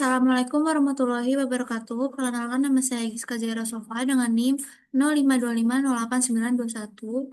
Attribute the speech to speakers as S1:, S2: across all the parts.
S1: Assalamualaikum warahmatullahi wabarakatuh. Perkenalkan nama saya Giska Zaira Sofa dengan NIM 05250891.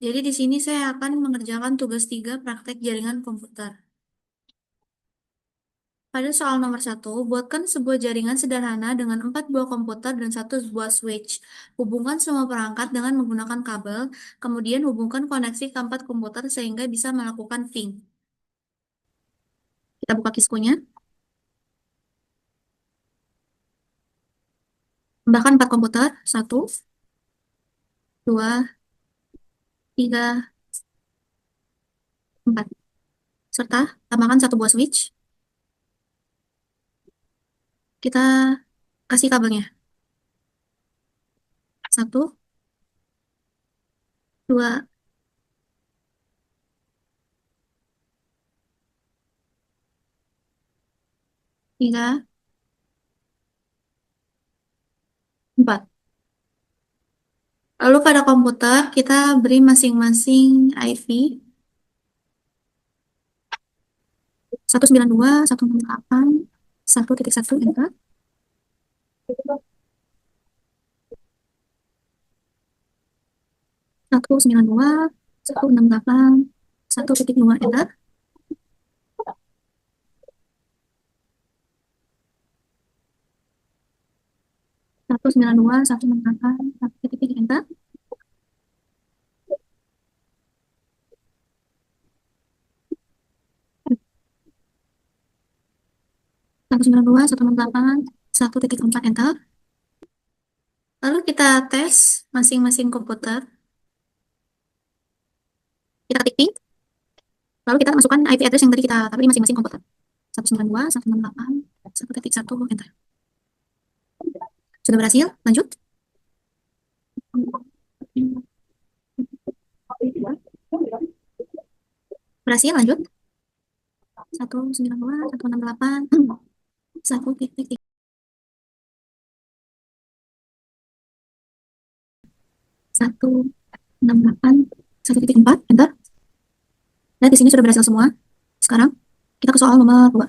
S1: Jadi di sini saya akan mengerjakan tugas 3 praktek jaringan komputer. Pada soal nomor 1, buatkan sebuah jaringan sederhana dengan 4 buah komputer dan satu buah switch. Hubungkan semua perangkat dengan menggunakan kabel, kemudian hubungkan koneksi ke 4 komputer sehingga bisa melakukan ping. Kita buka kiskunya. Tambahkan 4 komputer, 1, 2, 3, 4. Serta tambahkan satu buah switch. Kita kasih kabelnya. 1, 2, 3, 4. Lalu pada komputer kita beri masing-masing IP 192, 168, 1.1, enter. 192, 168, 1.2, enter. 192, 168, 1.3, enter. 192, 168, 1.4, enter. Lalu kita tes masing-masing komputer. Kita ketik ping, lalu kita masukkan IP address yang tadi kita taruh di masing-masing komputer. 192, 168, 1.1, enter. Sudah berhasil, lanjut. Berhasil, lanjut. 192, 168, 1.3, 168, 1.4, enter. Dan di sini sudah berhasil semua. Sekarang kita ke soal nomor 2.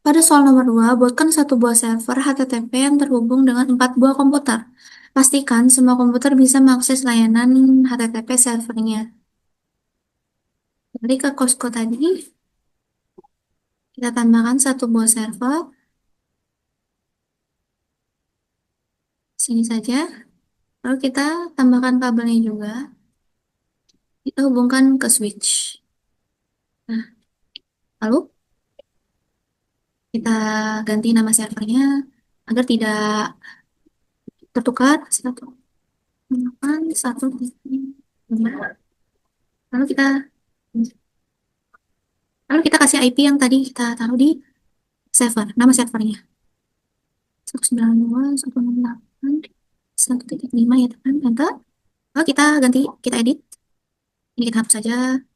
S1: Pada soal nomor 2, buatkan satu buah server HTTP yang terhubung dengan 4 buah komputer. Pastikan semua komputer bisa mengakses layanan HTTP servernya. Jadi ke Costco tadi, kita tambahkan satu buah server. Sini saja. Lalu kita tambahkan kabelnya juga. Kita hubungkan ke switch. Nah, lalu kita ganti nama servernya agar tidak tertukar. 1, 1, 5. Lalu kita kasih IP yang tadi kita taruh di server, nama servernya 192, 168, 1.5, ya teman, enter. Lalu kita ganti, kita edit. Ini kita hapus saja.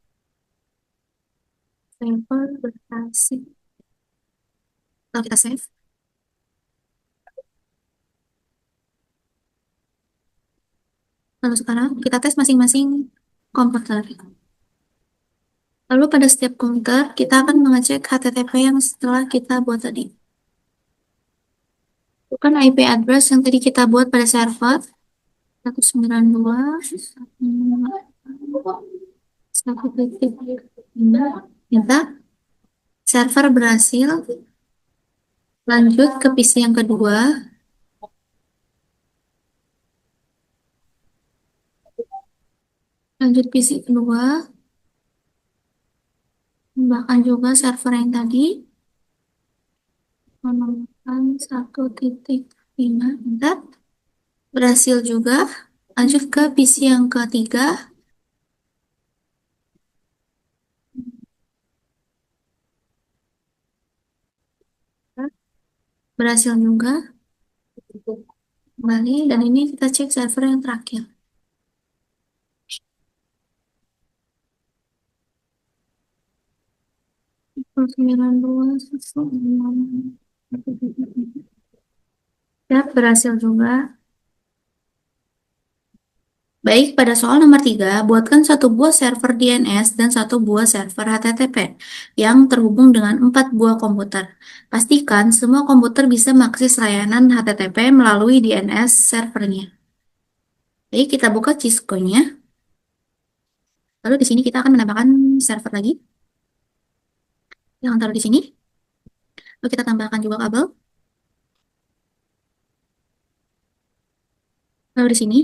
S1: Server berhasil. Lalu kita save. Lalu sekarang kita tes masing-masing komputer. Lalu pada setiap komputer kita akan mengecek HTTP yang setelah kita buat tadi. Bukan IP address yang tadi kita buat pada server 192, 1.5. Kita server berhasil. Lanjut ke PC yang kedua. Lanjut PC kedua. Tambahkan juga server yang tadi. Menambahkan 1.5. Bentar. Berhasil juga. Lanjut ke PC yang ketiga. Berhasil juga. Kembali. Dan ini kita cek server yang terakhir. Ya, berhasil juga. Baik, pada soal nomor 3, buatkan satu buah server DNS dan satu buah server HTTP yang terhubung dengan 4 buah komputer. Pastikan semua komputer bisa mengakses layanan HTTP melalui DNS servernya. Baik, kita buka Cisco-nya. Lalu di sini kita akan menambahkan server lagi. Yang taruh di sini. Lalu kita tambahkan juga kabel. Lalu di sini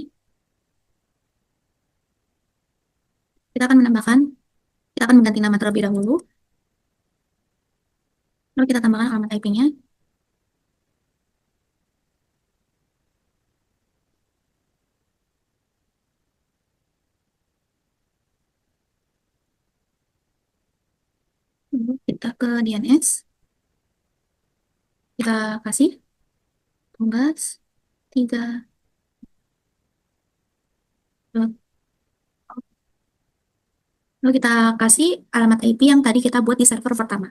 S1: kita akan mengganti nama terlebih dahulu. Lalu kita tambahkan alamat IP-nya. Lalu kita ke DNS. Kita kasih tugas 3. Lalu kita kasih alamat IP yang tadi kita buat di server pertama.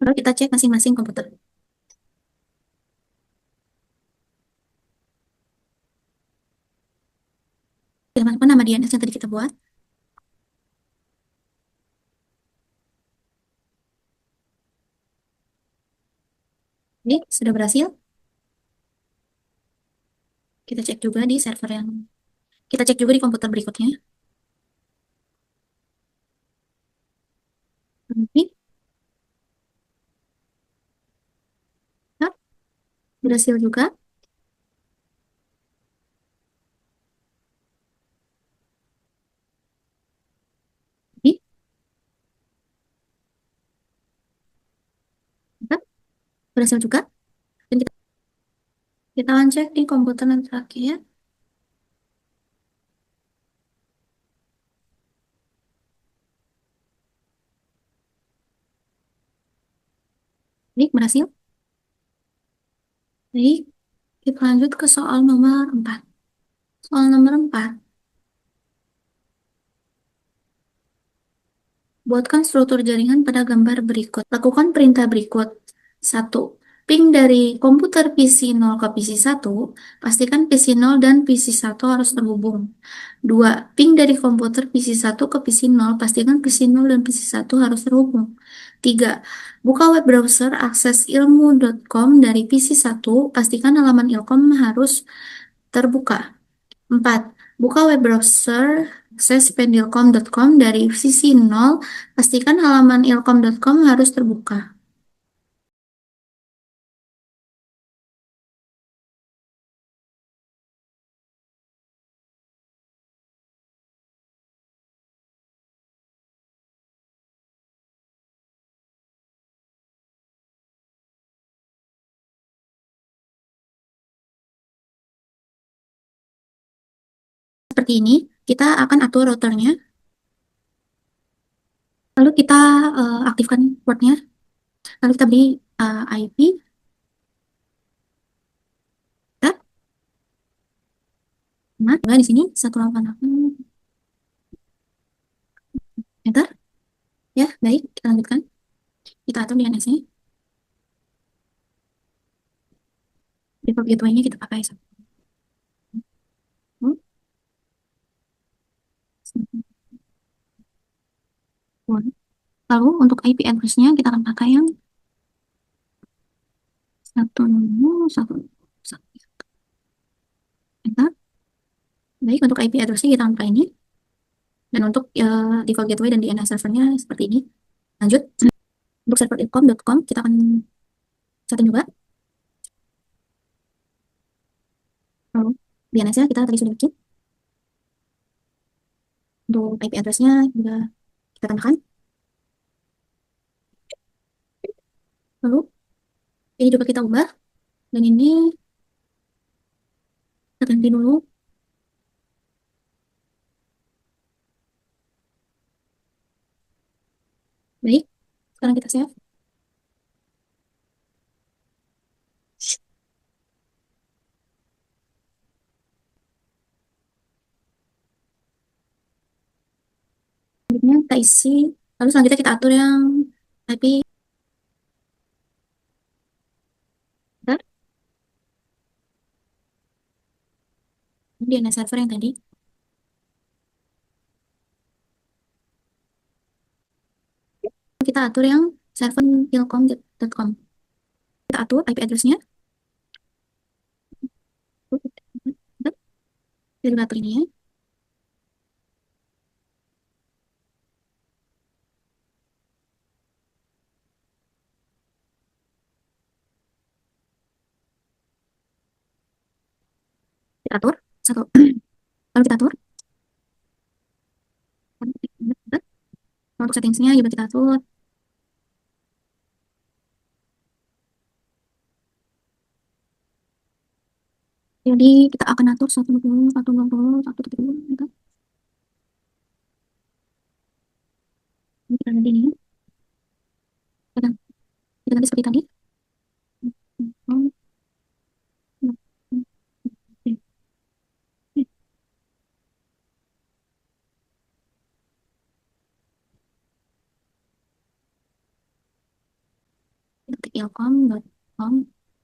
S1: Lalu kita cek masing-masing komputer. Kita masukkan nama DNS yang tadi kita buat. Oke, sudah berhasil. Kita cek juga di server yang kita cek juga di komputer berikutnya. Oke, nah, berhasil juga. Oke, nah, berhasil juga. Dan kita akan cek di komputer yang terakhir. Baik, berhasil. Baik, kita lanjut ke soal nomor 4. Soal nomor 4. Buatkan struktur jaringan pada gambar berikut. Lakukan perintah berikut. 1. Ping dari komputer PC 0 ke PC 1, pastikan PC 0 dan PC 1 harus terhubung. 2. Ping dari komputer PC 1 ke PC 0, pastikan PC 0 dan PC 1 harus terhubung. 3. Buka web browser akses ilmu.com dari PC 1, pastikan halaman ilkom harus terbuka. 4. Buka web browser akses pendilkom.com dari sisi 0, pastikan halaman ilkom.com harus terbuka. Seperti ini, kita akan atur routernya, lalu kita aktifkan portnya, lalu kita beri IP, kita, nah, juga di sini 188, enter, ya, baik, kita lanjutkan, kita atur DNS-nya, default gateway-nya kita pakai 1. Lalu untuk IP address-nya kita akan pakai yang 101, enter. Baik, untuk IP address-nya kita akan pakai ini. Dan untuk default gateway dan DNS servernya seperti ini. Lanjut, untuk server ilkom.com kita akan setting juga. Lalu DNS-nya kita tadi sudah bikin. Untuk IP address-nya juga kita tambahkan. Lalu ini juga kita ubah. Dan ini kita ganti dulu. Baik, sekarang kita save. Selanjutnya kita isi, lalu selanjutnya kita atur yang IP. Bentar, ini DNS server yang tadi. Kita atur yang server ilkom.com. Kita atur IP address-nya. Kita atur ini ya. Kita atur. Satu. Lalu kita atur. Untuk settingsnya juga kita atur. Jadi kita akan atur 120, 120, 120, gitu. Ini kita ganti nih. Kita, kita ganti seperti tadi. Ketik ilkom.com.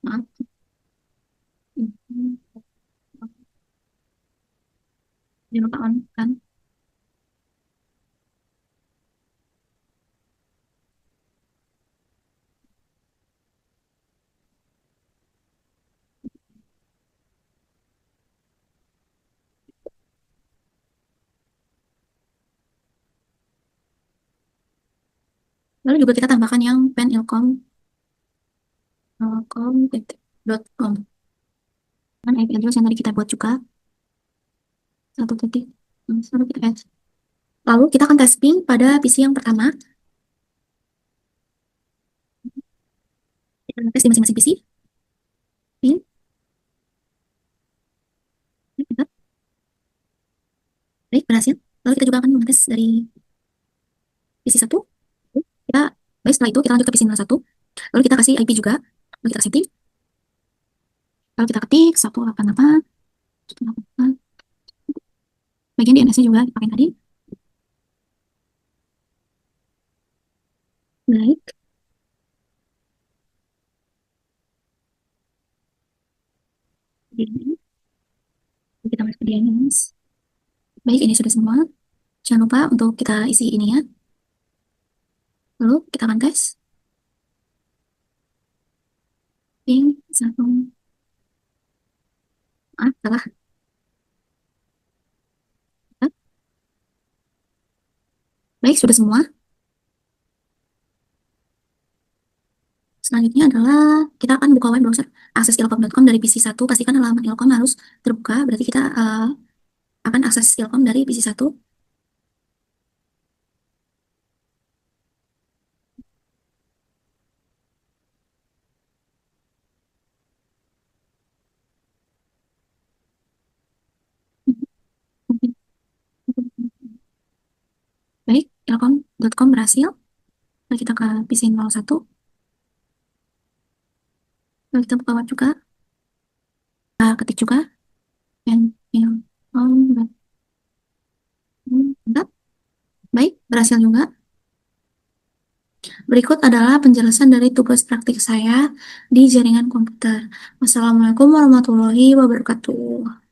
S1: Maaf. Jangan lupa on kan. Lalu juga kita tambahkan yang pen ilkom.com. Kan IP address yang tadi kita buat juga. Satu titik. Satu titik S. Lalu kita akan tes ping pada PC yang pertama. Kita tes di masing-masing PC. Ping. Baik, berhasil. Lalu kita juga akan mengetes dari PC 1. Kita, baik, setelah itu kita lanjut ke PC 1. Lalu kita kasih IP juga. Lalu kita setting. Lalu kita ketik 188. 188. Bagian DNS-nya juga dipakai tadi. Baik. Kita masuk ke DNS. Baik, ini sudah semua. Jangan lupa untuk kita isi ini ya. Lalu kita akan tes. Ping 1. Salah. Baik, sudah semua. Selanjutnya adalah kita akan buka web browser akses ilkom.com dari PC 1. Pastikan halaman ilkom harus terbuka. Berarti kita akan akses ilkom dari PC 1. Baik, ilkom.com berhasil. Lalu kita ke PC 01. Lalu kita buka web juga. Kita ketik juga. Dan ilkom.com. Baik, berhasil juga. Berikut adalah penjelasan dari tugas praktik saya di jaringan komputer. Wassalamualaikum warahmatullahi wabarakatuh.